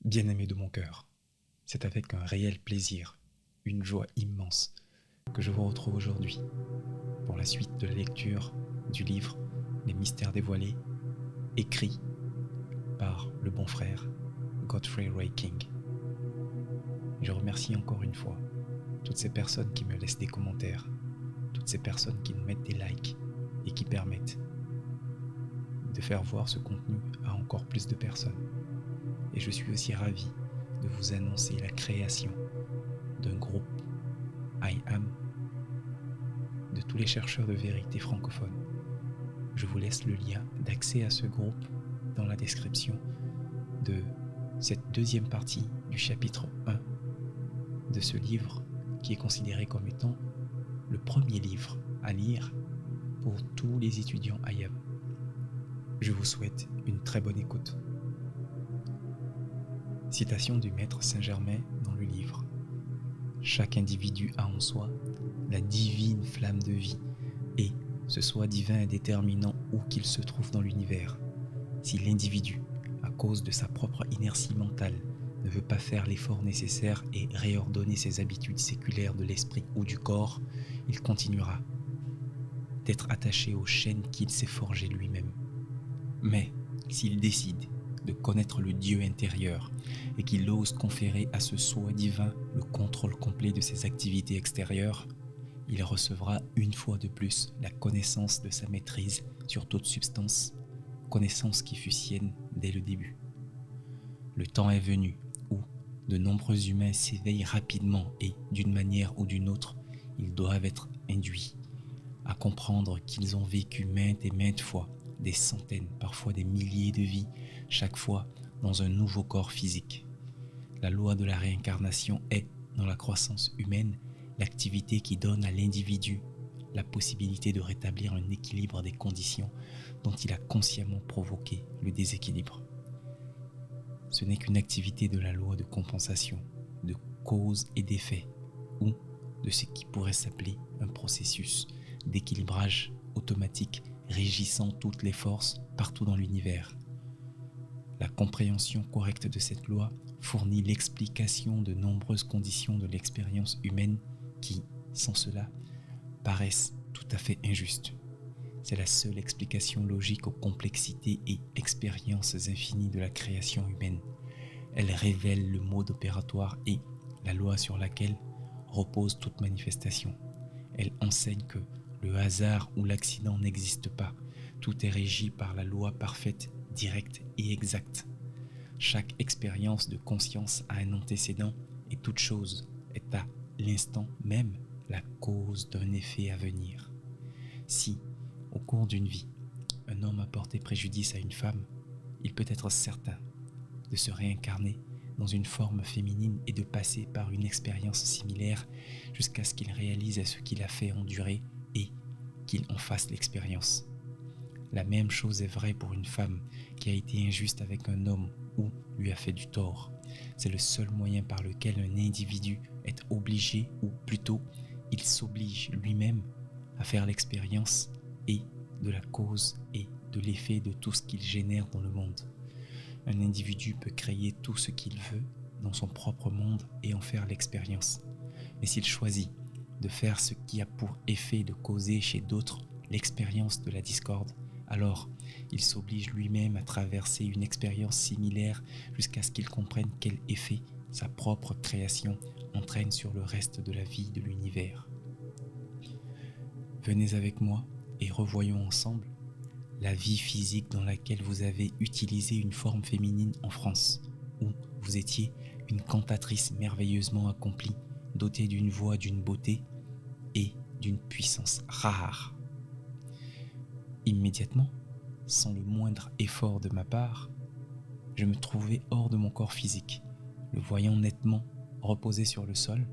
Bien-aimé de mon cœur, c'est avec un réel plaisir, une joie immense, que je vous retrouve aujourd'hui pour la suite de la lecture du livre Les mystères dévoilés, écrit par le bon frère Godfrey Ray King. Je remercie encore une fois toutes ces personnes qui me laissent des commentaires, toutes ces personnes qui nous mettent des likes et qui permettent de faire voir ce contenu à encore plus de personnes. Et je suis aussi ravi de vous annoncer la création d'un groupe I Am de tous les chercheurs de vérité francophones. Je vous laisse le lien d'accès à ce groupe dans la description de cette deuxième partie du chapitre 1 de ce livre qui est considéré comme étant le premier livre à lire pour tous les étudiants I Am. Je vous souhaite une très bonne écoute. Citation du maître Saint-Germain dans le livre. Chaque individu a en soi la divine flamme de vie et ce soi divin est déterminant où qu'il se trouve dans l'univers. Si l'individu, à cause de sa propre inertie mentale, ne veut pas faire l'effort nécessaire et réordonner ses habitudes séculaires de l'esprit ou du corps, il continuera d'être attaché aux chaînes qu'il s'est forgées lui-même. Mais s'il décide de connaître le Dieu intérieur et qu'il ose conférer à ce soi divin le contrôle complet de ses activités extérieures, il recevra une fois de plus la connaissance de sa maîtrise sur toute substance, connaissance qui fut sienne dès le début. Le temps est venu où de nombreux humains s'éveillent rapidement et, d'une manière ou d'une autre, ils doivent être induits à comprendre qu'ils ont vécu maintes et maintes fois des centaines, parfois des milliers de vies, chaque fois dans un nouveau corps physique. La loi de la réincarnation est, dans la croissance humaine, l'activité qui donne à l'individu la possibilité de rétablir un équilibre des conditions dont il a consciemment provoqué le déséquilibre. Ce n'est qu'une activité de la loi de compensation, de cause et d'effet, ou de ce qui pourrait s'appeler un processus d'équilibrage automatique régissant toutes les forces partout dans l'univers. La compréhension correcte de cette loi fournit l'explication de nombreuses conditions de l'expérience humaine qui, sans cela, paraissent tout à fait injustes. C'est la seule explication logique aux complexités et expériences infinies de la création humaine. Elle révèle le mode opératoire et la loi sur laquelle repose toute manifestation. Elle enseigne que le hasard ou l'accident n'existe pas. Tout est régi par la loi parfaite, directe et exacte. Chaque expérience de conscience a un antécédent et toute chose est à l'instant même la cause d'un effet à venir. Si, au cours d'une vie, un homme a porté préjudice à une femme, il peut être certain de se réincarner dans une forme féminine et de passer par une expérience similaire jusqu'à ce qu'il réalise ce qu'il a fait endurer et qu'il en fasse l'expérience. La même chose est vraie pour une femme qui a été injuste avec un homme ou lui a fait du tort. C'est le seul moyen par lequel un individu est obligé, ou plutôt, il s'oblige lui-même à faire l'expérience et de la cause et de l'effet de tout ce qu'il génère dans le monde. Un individu peut créer tout ce qu'il veut dans son propre monde et en faire l'expérience. Mais s'il choisit de faire ce qui a pour effet de causer chez d'autres l'expérience de la discorde, alors il s'oblige lui-même à traverser une expérience similaire jusqu'à ce qu'il comprenne quel effet sa propre création entraîne sur le reste de la vie de l'univers. Venez avec moi et revoyons ensemble la vie physique dans laquelle vous avez utilisé une forme féminine en France, où vous étiez une cantatrice merveilleusement accomplie, dotée d'une voix, d'une beauté et d'une puissance rare. Immédiatement, sans le moindre effort de ma part, je me trouvais hors de mon corps physique. Le voyant nettement reposé sur le sol,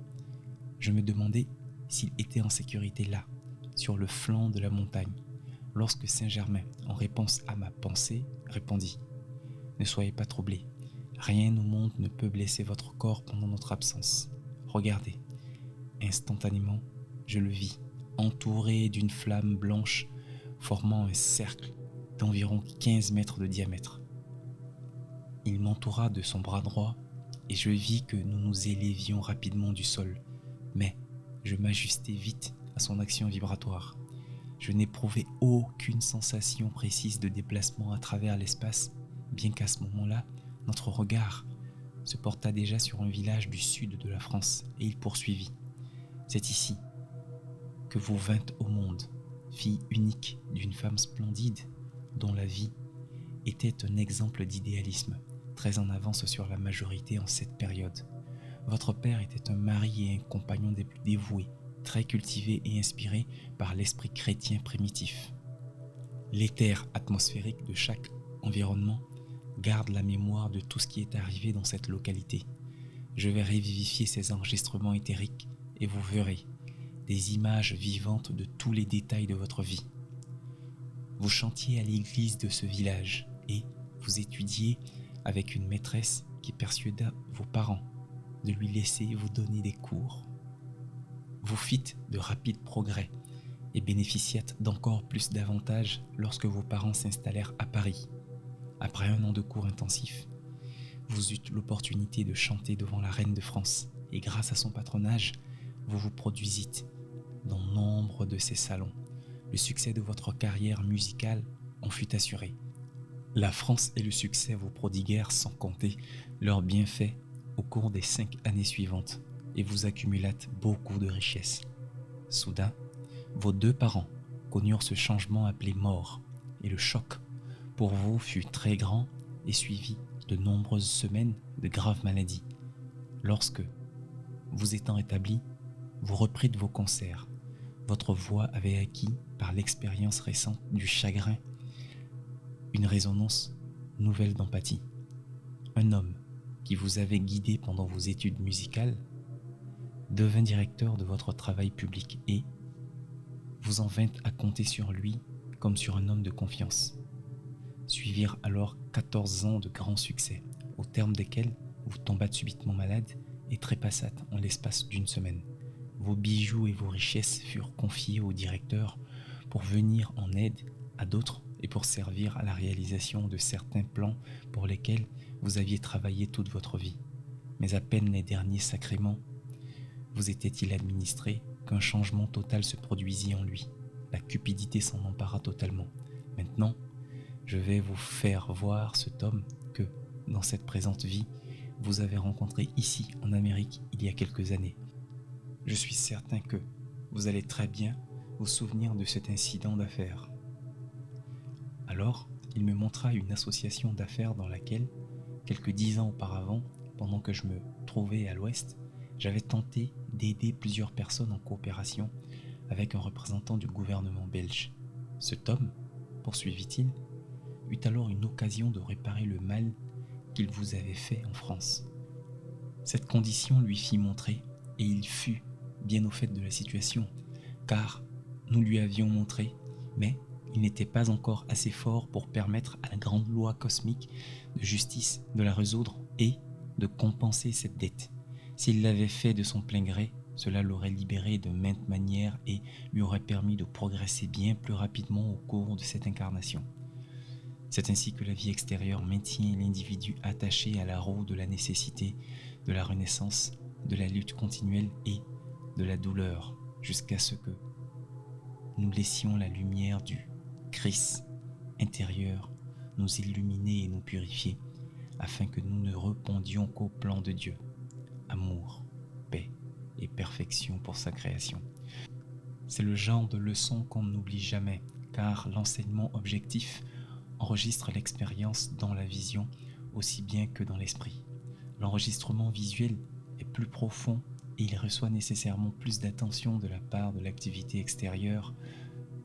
je me demandais s'il était en sécurité là, sur le flanc de la montagne, lorsque Saint-Germain, en réponse à ma pensée, répondit « Ne soyez pas troublés, rien au monde ne peut blesser votre corps pendant notre absence. Regardez. » Instantanément, je le vis, entouré d'une flamme blanche formant un cercle d'environ 15 mètres de diamètre. Il m'entoura de son bras droit et je vis que nous nous élevions rapidement du sol, mais je m'ajustai vite à son action vibratoire. Je n'éprouvais aucune sensation précise de déplacement à travers l'espace, bien qu'à ce moment-là, notre regard se porta déjà sur un village du sud de la France et il poursuivit. C'est ici que vous vîntes au monde, fille unique d'une femme splendide dont la vie était un exemple d'idéalisme, très en avance sur la majorité en cette période. Votre père était un mari et un compagnon des plus dévoués, très cultivé et inspiré par l'esprit chrétien primitif. L'éther atmosphérique de chaque environnement garde la mémoire de tout ce qui est arrivé dans cette localité. Je vais revivifier ces enregistrements éthériques et vous verrez des images vivantes de tous les détails de votre vie. Vous chantiez à l'église de ce village et vous étudiez avec une maîtresse qui persuada vos parents de lui laisser vous donner des cours. Vous fîtes de rapides progrès et bénéficiâtes d'encore plus d'avantages lorsque vos parents s'installèrent à Paris. Après un an de cours intensifs, vous eûtes l'opportunité de chanter devant la reine de France et grâce à son patronage, vous vous produisîtes dans nombre de ses salons. Le succès de votre carrière musicale en fut assuré. La France et le succès vous prodiguèrent sans compter leurs bienfaits au cours des 5 années suivantes et vous accumulâtes beaucoup de richesses. Soudain, vos 2 parents connurent ce changement appelé mort et le choc pour vous fut très grand et suivi de nombreuses semaines de graves maladies. Lorsque, vous étant rétabli, vous reprîtes vos concerts. Votre voix avait acquis, par l'expérience récente du chagrin, une résonance nouvelle d'empathie. Un homme qui vous avait guidé pendant vos études musicales devint directeur de votre travail public et vous en vîntes à compter sur lui comme sur un homme de confiance. Suivirent alors 14 ans de grands succès, au terme desquels vous tombâtes subitement malade et trépassâtes en l'espace d'une semaine. Vos bijoux et vos richesses furent confiés au directeur pour venir en aide à d'autres et pour servir à la réalisation de certains plans pour lesquels vous aviez travaillé toute votre vie. Mais à peine les derniers sacrements vous étaient-ils administrés qu'un changement total se produisit en lui. La cupidité s'en empara totalement. Maintenant, je vais vous faire voir cet homme que, dans cette présente vie, vous avez rencontré ici en Amérique il y a quelques années. Je suis certain que vous allez très bien vous souvenir de cet incident d'affaires. Alors, il me montra une association d'affaires dans laquelle, quelques 10 ans auparavant, pendant que je me trouvais à l'ouest, j'avais tenté d'aider plusieurs personnes en coopération avec un représentant du gouvernement belge. Cet homme, poursuivit-il, eut alors une occasion de réparer le mal qu'il vous avait fait en France. Cette condition lui fit montrer, et il fut bien au fait de la situation, car nous lui avions montré, mais il n'était pas encore assez fort pour permettre à la grande loi cosmique de justice de la résoudre et de compenser cette dette. S'il l'avait fait de son plein gré, cela l'aurait libéré de maintes manières et lui aurait permis de progresser bien plus rapidement au cours de cette incarnation. C'est ainsi que la vie extérieure maintient l'individu attaché à la roue de la nécessité, de la renaissance, de la lutte continuelle et de la douleur, jusqu'à ce que nous laissions la lumière du Christ intérieur nous illuminer et nous purifier, afin que nous ne répondions qu'au plan de Dieu, amour, paix et perfection pour sa création. C'est le genre de leçon qu'on n'oublie jamais, car l'enseignement objectif enregistre l'expérience dans la vision aussi bien que dans l'esprit. L'enregistrement visuel est plus profond et il reçoit nécessairement plus d'attention de la part de l'activité extérieure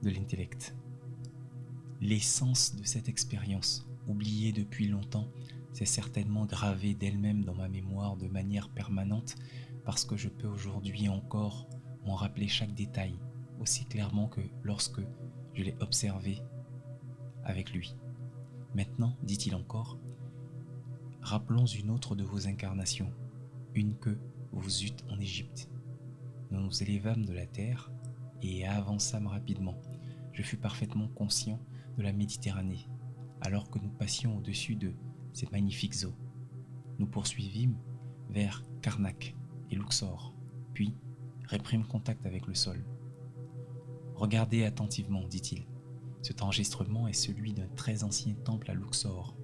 de l'intellect. L'essence de cette expérience, oubliée depuis longtemps, s'est certainement gravée d'elle-même dans ma mémoire de manière permanente parce que je peux aujourd'hui encore m'en rappeler chaque détail aussi clairement que lorsque je l'ai observé avec lui. Maintenant, dit-il encore, rappelons une autre de vos incarnations, une que vous eûtes en Égypte. Nous nous élevâmes de la terre et avançâmes rapidement. Je fus parfaitement conscient de la Méditerranée, alors que nous passions au-dessus de ces magnifiques eaux. Nous poursuivîmes vers Karnak et Luxor, puis reprîmes contact avec le sol. « Regardez attentivement, dit-il. Cet enregistrement est celui d'un très ancien temple à Luxor,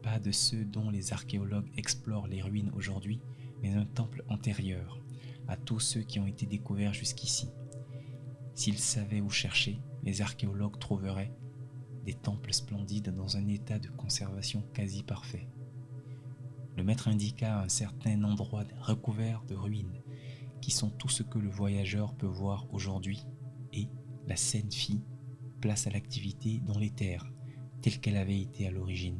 pas de ceux dont les archéologues explorent les ruines aujourd'hui, mais un temple antérieur à tous ceux qui ont été découverts jusqu'ici. S'ils savaient où chercher, les archéologues trouveraient des temples splendides dans un état de conservation quasi parfait. Le maître indiqua un certain endroit recouvert de ruines, qui sont tout ce que le voyageur peut voir aujourd'hui, et la scène fit place à l'activité dans les terres, telle qu'elle avait été à l'origine,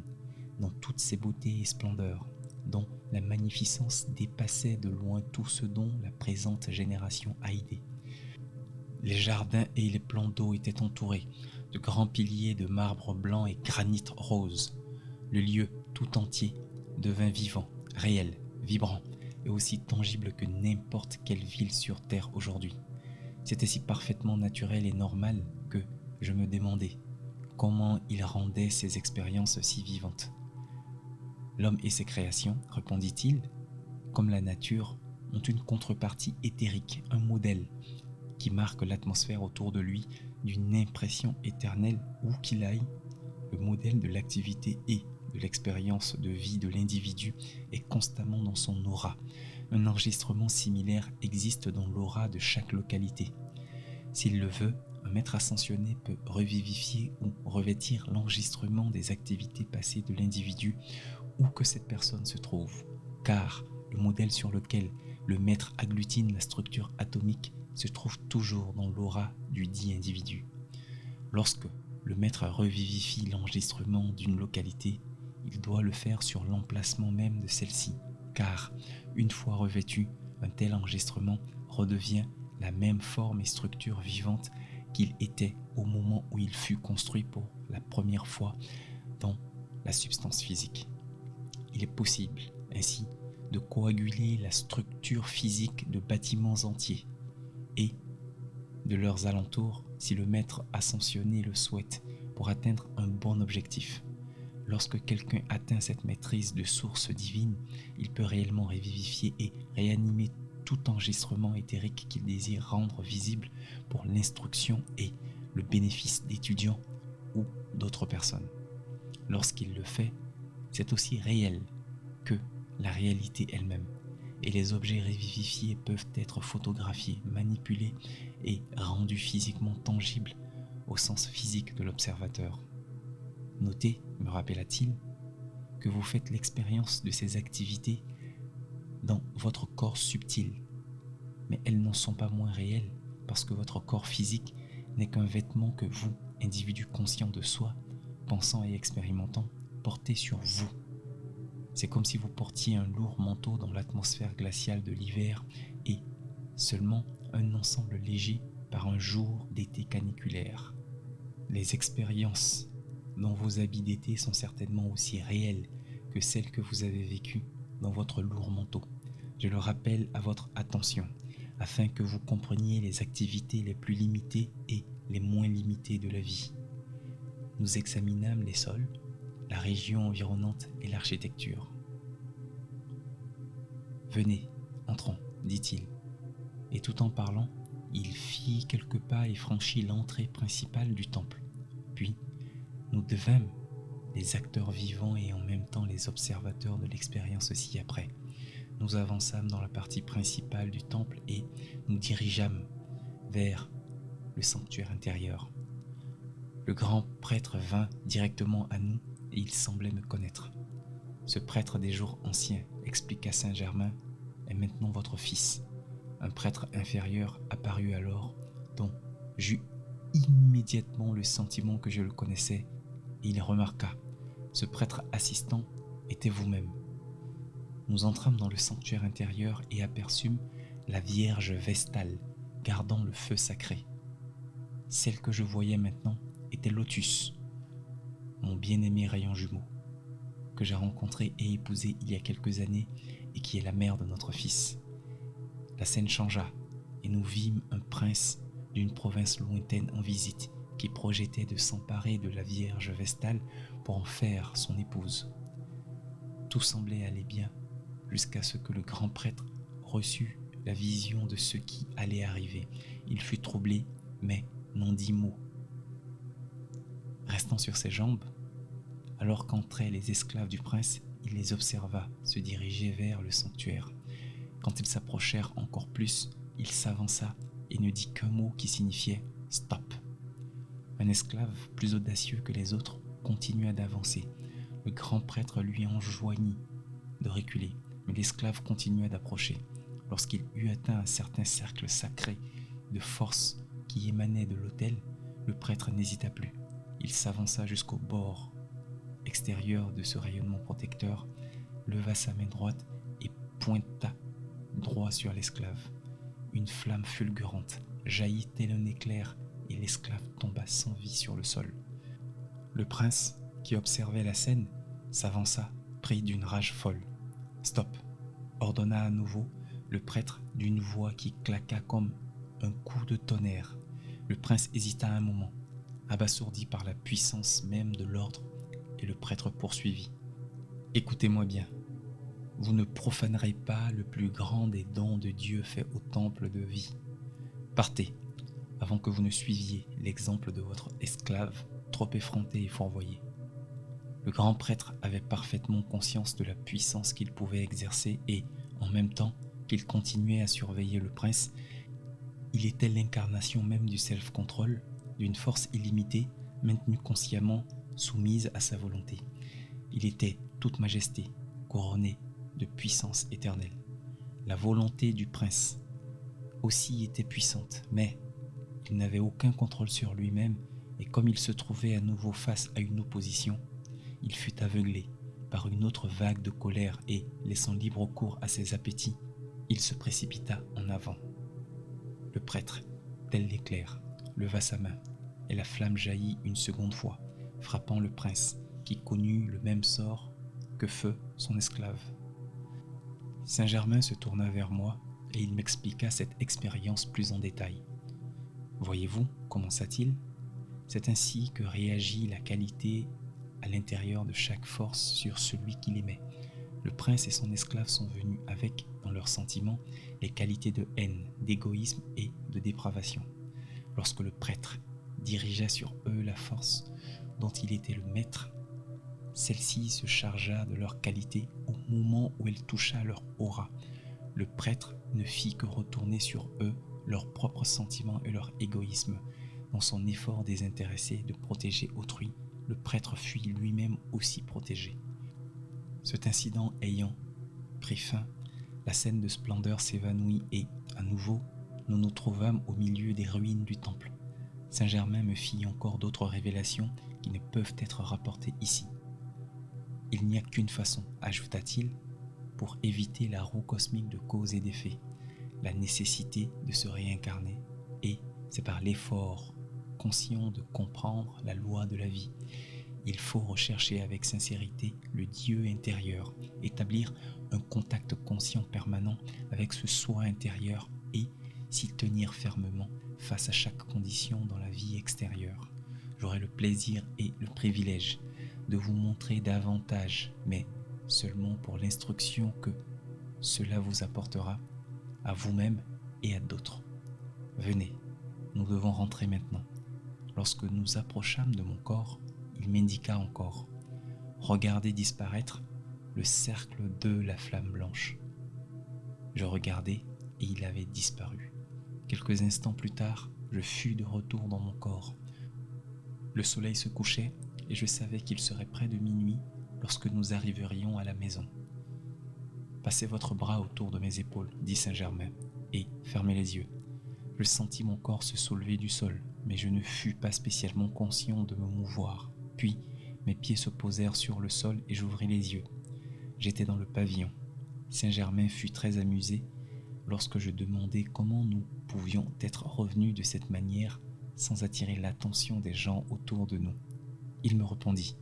dans toutes ses beautés et splendeurs, dont la magnificence dépassait de loin tout ce dont la présente génération a idée. Les jardins et les plans d'eau étaient entourés de grands piliers de marbre blanc et granit rose. Le lieu tout entier devint vivant, réel, vibrant et aussi tangible que n'importe quelle ville sur terre aujourd'hui. C'était si parfaitement naturel et normal que je me demandais comment il rendait ces expériences si vivantes. L'homme et ses créations, répondit-il, comme la nature, ont une contrepartie éthérique, un modèle qui marque l'atmosphère autour de lui d'une impression éternelle où qu'il aille. Le modèle de l'activité et de l'expérience de vie de l'individu est constamment dans son aura. Un enregistrement similaire existe dans l'aura de chaque localité. S'il le veut, un maître ascensionné peut revivifier ou revêtir l'enregistrement des activités passées de l'individu où que cette personne se trouve, car le modèle sur lequel le maître agglutine la structure atomique se trouve toujours dans l'aura du dit individu. Lorsque le maître revivifie l'enregistrement d'une localité, il doit le faire sur l'emplacement même de celle-ci, car une fois revêtu, un tel enregistrement redevient la même forme et structure vivante qu'il était au moment où il fut construit pour la première fois dans la substance physique. Il est possible, ainsi, de coaguler la structure physique de bâtiments entiers et de leurs alentours si le maître ascensionné le souhaite pour atteindre un bon objectif. Lorsque quelqu'un atteint cette maîtrise de source divine, il peut réellement revivifier et réanimer tout enregistrement éthérique qu'il désire rendre visible pour l'instruction et le bénéfice d'étudiants ou d'autres personnes. Lorsqu'il le fait, c'est aussi réel que la réalité elle-même, et les objets revivifiés peuvent être photographiés, manipulés et rendus physiquement tangibles au sens physique de l'observateur. Notez, me rappela-t-il, que vous faites l'expérience de ces activités dans votre corps subtil, mais elles n'en sont pas moins réelles parce que votre corps physique n'est qu'un vêtement que vous, individu conscient de soi, pensant et expérimentant, portez sur vous. C'est comme si vous portiez un lourd manteau dans l'atmosphère glaciale de l'hiver et seulement un ensemble léger par un jour d'été caniculaire. Les expériences dans vos habits d'été sont certainement aussi réelles que celles que vous avez vécues dans votre lourd manteau. Je le rappelle à votre attention, afin que vous compreniez les activités les plus limitées et les moins limitées de la vie. Nous examinâmes les sols, la région environnante et l'architecture. « Venez, entrons, dit-il. » Et tout en parlant, il fit quelques pas et franchit l'entrée principale du temple. Puis, nous devînmes les acteurs vivants et en même temps les observateurs de l'expérience ci-après. Nous avançâmes dans la partie principale du temple et nous dirigeâmes vers le sanctuaire intérieur. Le grand prêtre vint directement à nous et il semblait me connaître. Ce prêtre des jours anciens, expliqua Saint Germain, est maintenant votre fils. Un prêtre inférieur apparut alors, dont j'eus immédiatement le sentiment que je le connaissais, et il remarqua, ce prêtre assistant était vous-même. Nous entrâmes dans le sanctuaire intérieur et aperçûmes la Vierge Vestale gardant le feu sacré. Celle que je voyais maintenant était Lotus, mon bien-aimé rayon jumeau, que j'ai rencontré et épousé il y a quelques années et qui est la mère de notre fils. La scène changea et nous vîmes un prince d'une province lointaine en visite qui projetait de s'emparer de la Vierge Vestale pour en faire son épouse. Tout semblait aller bien, jusqu'à ce que le grand prêtre reçut la vision de ce qui allait arriver. Il fut troublé, mais n'en dit mot. Restant sur ses jambes, alors qu'entraient les esclaves du prince, il les observa se diriger vers le sanctuaire. Quand ils s'approchèrent encore plus, il s'avança et ne dit qu'un mot qui signifiait « stop ». Un esclave, plus audacieux que les autres, continua d'avancer. Le grand prêtre lui enjoignit de reculer, mais l'esclave continua d'approcher. Lorsqu'il eut atteint un certain cercle sacré de force qui émanait de l'autel, le prêtre n'hésita plus. Il s'avança jusqu'au bord extérieur de ce rayonnement protecteur, leva sa main droite et pointa droit sur l'esclave. Une flamme fulgurante jaillit tel un éclair et l'esclave tomba sans vie sur le sol. Le prince, qui observait la scène, s'avança, pris d'une rage folle. « Stop !» ordonna à nouveau le prêtre d'une voix qui claqua comme un coup de tonnerre. Le prince hésita un moment, abasourdi par la puissance même de l'ordre, et le prêtre poursuivit. « Écoutez-moi bien. Vous ne profanerez pas le plus grand des dons de Dieu faits au temple de vie. Partez, avant que vous ne suiviez l'exemple de votre esclave, trop effronté et fourvoyé. » Le grand prêtre avait parfaitement conscience de la puissance qu'il pouvait exercer et, en même temps qu'il continuait à surveiller le prince, il était l'incarnation même du self-control, d'une force illimitée, maintenue consciemment, soumise à sa volonté. Il était toute majesté, couronné de puissance éternelle. La volonté du prince aussi était puissante, mais il n'avait aucun contrôle sur lui-même et comme il se trouvait à nouveau face à une opposition, il fut aveuglé par une autre vague de colère et, laissant libre cours à ses appétits, il se précipita en avant. Le prêtre, tel l'éclair, leva sa main et la flamme jaillit une seconde fois, frappant le prince qui connut le même sort que Feu, son esclave. Saint-Germain se tourna vers moi et il m'expliqua cette expérience plus en détail. « Voyez-vous, commença-t-il, c'est ainsi que réagit la qualité à l'intérieur de chaque force sur celui qui l'émet. Le prince et son esclave sont venus avec, dans leurs sentiments, les qualités de haine, d'égoïsme et de dépravation. Lorsque le prêtre dirigea sur eux la force dont il était le maître, celle-ci se chargea de leurs qualités au moment où elle toucha leur aura. Le prêtre ne fit que retourner sur eux leurs propres sentiments et leur égoïsme. Dans son effort désintéressé de protéger autrui, le prêtre fut lui-même aussi protégé. Cet incident ayant pris fin, la scène de splendeur s'évanouit et, à nouveau, nous nous trouvâmes au milieu des ruines du temple. Saint-Germain me fit encore d'autres révélations qui ne peuvent être rapportées ici. Il n'y a qu'une façon, ajouta-t-il, pour éviter la roue cosmique de cause et d'effet, la nécessité de se réincarner, et c'est par l'effort conscient de comprendre la loi de la vie. Il faut rechercher avec sincérité le Dieu intérieur, établir un contact conscient permanent avec ce soi intérieur et s'y tenir fermement face à chaque condition dans la vie extérieure. J'aurai le plaisir et le privilège de vous montrer davantage, mais seulement pour l'instruction que cela vous apportera à vous-même et à d'autres. Venez, nous devons rentrer maintenant. Lorsque nous approchâmes de mon corps, il m'indiqua encore. Regardez disparaître le cercle de la flamme blanche. Je regardai et il avait disparu. Quelques instants plus tard, je fus de retour dans mon corps. Le soleil se couchait et je savais qu'il serait près de minuit lorsque nous arriverions à la maison. Passez votre bras autour de mes épaules, dit Saint-Germain, et fermez les yeux. Je sentis mon corps se soulever du sol, mais je ne fus pas spécialement conscient de me mouvoir. Puis, mes pieds se posèrent sur le sol et j'ouvris les yeux. J'étais dans le pavillon. Saint-Germain fut très amusé lorsque je demandai comment nous pouvions être revenus de cette manière sans attirer l'attention des gens autour de nous. Il me répondit.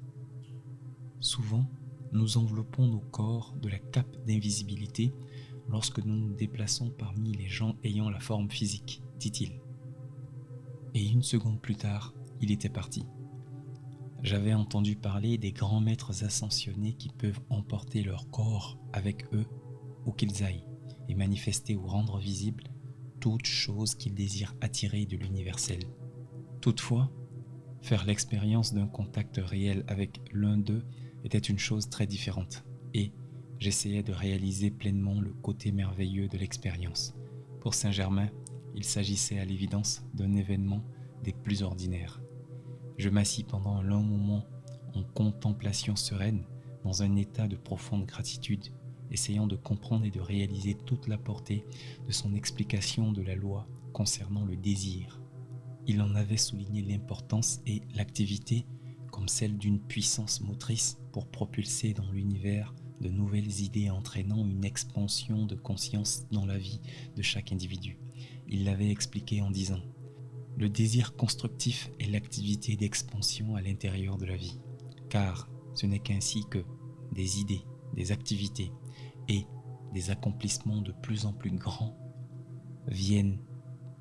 Souvent, nous enveloppons nos corps de la cape d'invisibilité lorsque nous nous déplaçons parmi les gens ayant la forme physique, dit-il. Et une seconde plus tard, il était parti. J'avais entendu parler des grands maîtres ascensionnés qui peuvent emporter leur corps avec eux où qu'ils aillent et manifester ou rendre visible toute chose qu'ils désirent attirer de l'universel. Toutefois, faire l'expérience d'un contact réel avec l'un d'eux était une chose très différente et j'essayais de réaliser pleinement le côté merveilleux de l'expérience. Pour Saint-Germain, il s'agissait à l'évidence d'un événement des plus ordinaires. Je m'assis pendant un long moment en contemplation sereine, dans un état de profonde gratitude, essayant de comprendre et de réaliser toute la portée de son explication de la loi concernant le désir. Il en avait souligné l'importance et l'activité comme celle d'une puissance motrice pour propulser dans l'univers de nouvelles idées entraînant une expansion de conscience dans la vie de chaque individu. Il l'avait expliqué en disant: le désir constructif est l'activité d'expansion à l'intérieur de la vie, car ce n'est qu'ainsi que des idées, des activités et des accomplissements de plus en plus grands viennent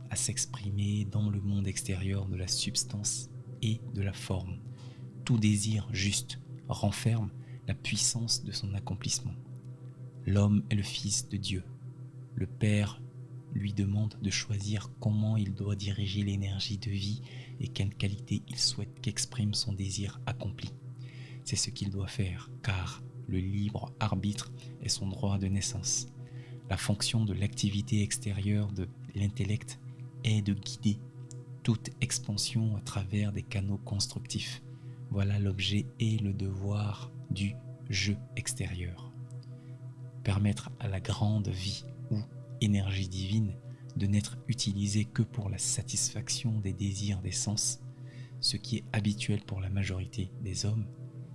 à s'exprimer dans le monde extérieur de la substance et de la forme. Tout désir juste renferme la puissance de son accomplissement. L'homme est le fils de Dieu. Le Père lui demande de choisir comment il doit diriger l'énergie de vie et quelle qualité il souhaite qu'exprime son désir accompli. C'est ce qu'il doit faire, car le libre arbitre est son droit de naissance. La fonction de l'activité extérieure de l'intellect est de guider toute expansion à travers des canaux constructifs. Voilà l'objet et le devoir du jeu extérieur. Permettre à la grande vie ou énergie divine de n'être utilisée que pour la satisfaction des désirs des sens, ce qui est habituel pour la majorité des hommes,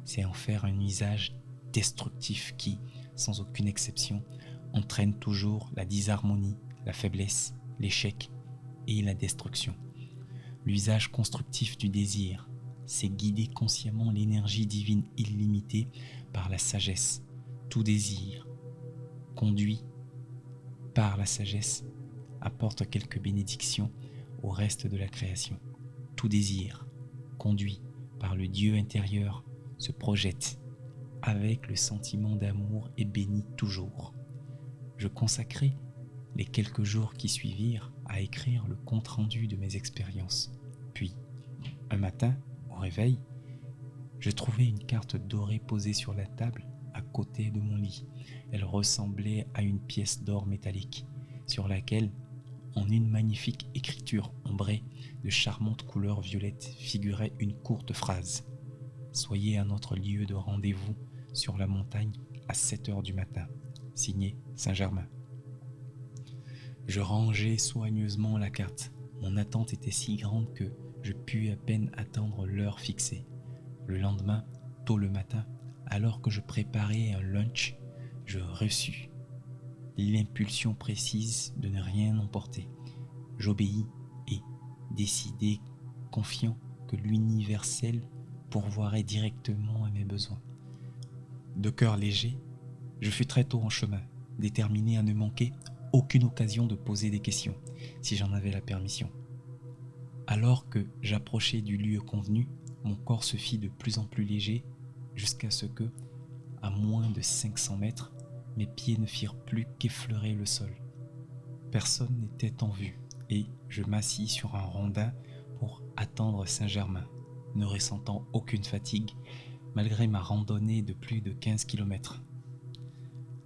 c'est en faire un usage destructif qui, sans aucune exception, entraîne toujours la disharmonie, la faiblesse, l'échec et la destruction. L'usage constructif du désir, c'est guider consciemment l'énergie divine illimitée par la sagesse. Tout désir, conduit par la sagesse, apporte quelques bénédictions au reste de la création. Tout désir, conduit par le Dieu intérieur, se projette avec le sentiment d'amour et bénit toujours. Je consacrai les quelques jours qui suivirent à écrire le compte-rendu de mes expériences. Puis, un matin, au réveil, je trouvai une carte dorée posée sur la table à côté de mon lit. Elle ressemblait à une pièce d'or métallique, sur laquelle, en une magnifique écriture ombrée de charmantes couleurs violettes, figurait une courte phrase: « Soyez à notre lieu de rendez-vous sur la montagne à 7 heures du matin. » Signé Saint-Germain. Je rangeai soigneusement la carte. Mon attente était si grande que je pus à peine attendre l'heure fixée. Le lendemain, tôt le matin, alors que je préparais un lunch, je reçus l'impulsion précise de ne rien emporter. J'obéis et, décidé, confiant que l'universel pourvoirait directement à mes besoins. De cœur léger, je fus très tôt en chemin, déterminé à ne manquer aucune occasion de poser des questions, si j'en avais la permission. Alors que j'approchais du lieu convenu, mon corps se fit de plus en plus léger jusqu'à ce que, à moins de 500 mètres, mes pieds ne firent plus qu'effleurer le sol. Personne n'était en vue et je m'assis sur un rondin pour attendre Saint-Germain, ne ressentant aucune fatigue malgré ma randonnée de plus de 15 km.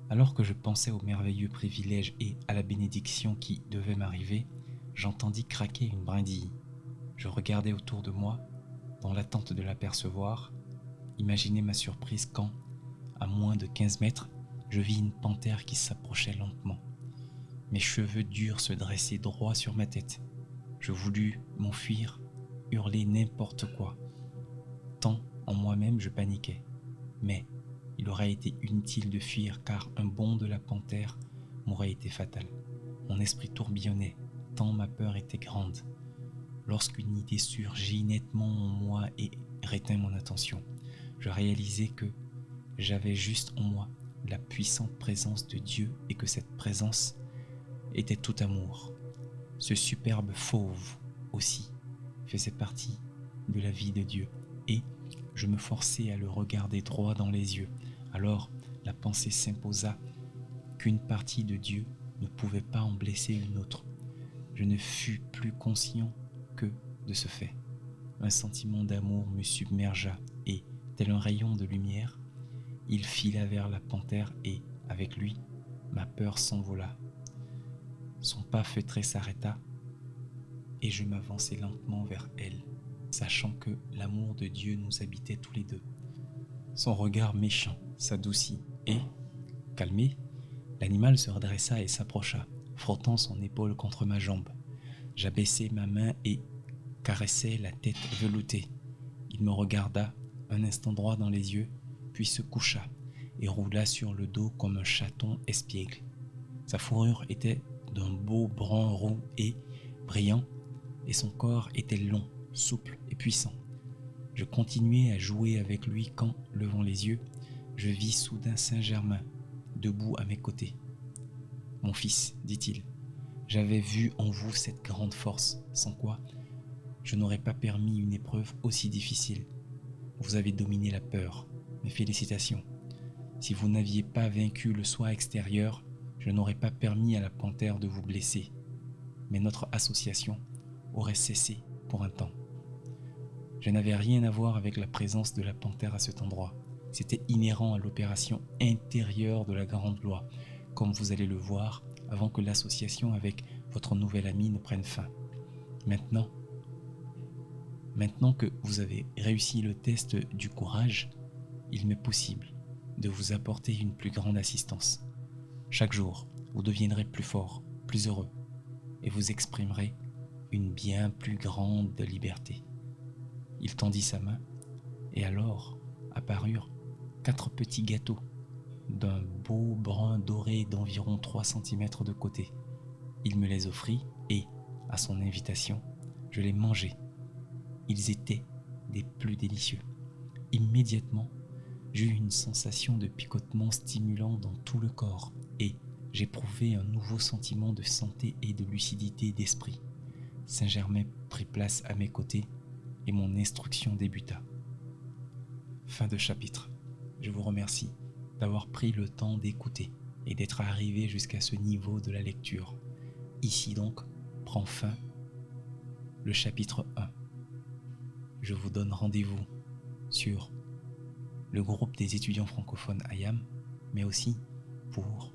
Alors que je pensais au merveilleux privilège et à la bénédiction qui devait m'arriver, j'entendis craquer une brindille. Je regardai autour de moi, dans l'attente de l'apercevoir. Imaginez ma surprise quand, à moins de 15 mètres, je vis une panthère qui s'approchait lentement. Mes cheveux durs se dressaient droit sur ma tête. Je voulus m'enfuir, hurler n'importe quoi. Tant en moi-même je paniquais. Mais il aurait été inutile de fuir car un bond de la panthère m'aurait été fatal. Mon esprit tourbillonnait, tant ma peur était grande. Lorsqu'une idée surgit nettement en moi et retint mon attention, je réalisai que j'avais juste en moi la puissante présence de Dieu et que cette présence était tout amour. Ce superbe fauve aussi faisait partie de la vie de Dieu et je me forçais à le regarder droit dans les yeux. Alors la pensée s'imposa qu'une partie de Dieu ne pouvait pas en blesser une autre. Je ne fus plus conscient que de ce fait. Un sentiment d'amour me submergea et, tel un rayon de lumière, il fila vers la panthère et, avec lui, ma peur s'envola. Son pas feutré s'arrêta et je m'avançai lentement vers elle, sachant que l'amour de Dieu nous habitait tous les deux. Son regard méchant s'adoucit et, calmé, l'animal se redressa et s'approcha, frottant son épaule contre ma jambe. J'abaissai ma main et caressai la tête veloutée. Il me regarda un instant droit dans les yeux, puis se coucha et roula sur le dos comme un chaton espiègle. Sa fourrure était d'un beau brun roux et brillant, et son corps était long, souple et puissant. Je continuais à jouer avec lui quand, levant les yeux, je vis soudain Saint-Germain, debout à mes côtés. « Mon fils, dit-il, j'avais vu en vous cette grande force, sans quoi je n'aurais pas permis une épreuve aussi difficile. Vous avez dominé la peur, mes félicitations. Si vous n'aviez pas vaincu le soi extérieur, je n'aurais pas permis à la panthère de vous blesser. Mais notre association aurait cessé pour un temps. Je n'avais rien à voir avec la présence de la panthère à cet endroit. C'était inhérent à l'opération intérieure de la grande loi, comme vous allez le voir avant que l'association avec votre nouvel ami ne prenne fin. Maintenant que vous avez réussi le test du courage, il m'est possible de vous apporter une plus grande assistance. Chaque jour, vous deviendrez plus fort, plus heureux, et vous exprimerez une bien plus grande liberté. Il tendit sa main, et alors apparurent 4 petits gâteaux d'un beau brun doré d'environ 3 cm de côté. Il me les offrit et, à son invitation, je les mangeai. Ils étaient des plus délicieux. Immédiatement, j'eus une sensation de picotement stimulant dans tout le corps et j'éprouvai un nouveau sentiment de santé et de lucidité d'esprit. Saint-Germain prit place à mes côtés et mon instruction débuta. Fin de chapitre. Je vous remercie d'avoir pris le temps d'écouter et d'être arrivé jusqu'à ce niveau de la lecture. Ici donc prend fin le chapitre 1. Je vous donne rendez-vous sur le groupe des étudiants francophones IAM, mais aussi pour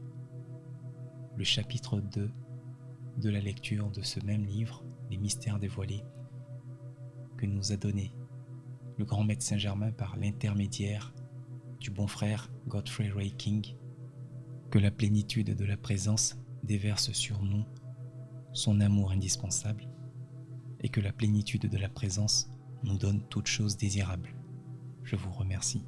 le chapitre 2 de la lecture de ce même livre, Les mystères dévoilés, que nous a donné le grand maître Saint-Germain par l'intermédiaire du bon frère Godfrey Ray King. Que la plénitude de la présence déverse sur nous son amour indispensable et que la plénitude de la présence nous donne toutes choses désirables. Je vous remercie.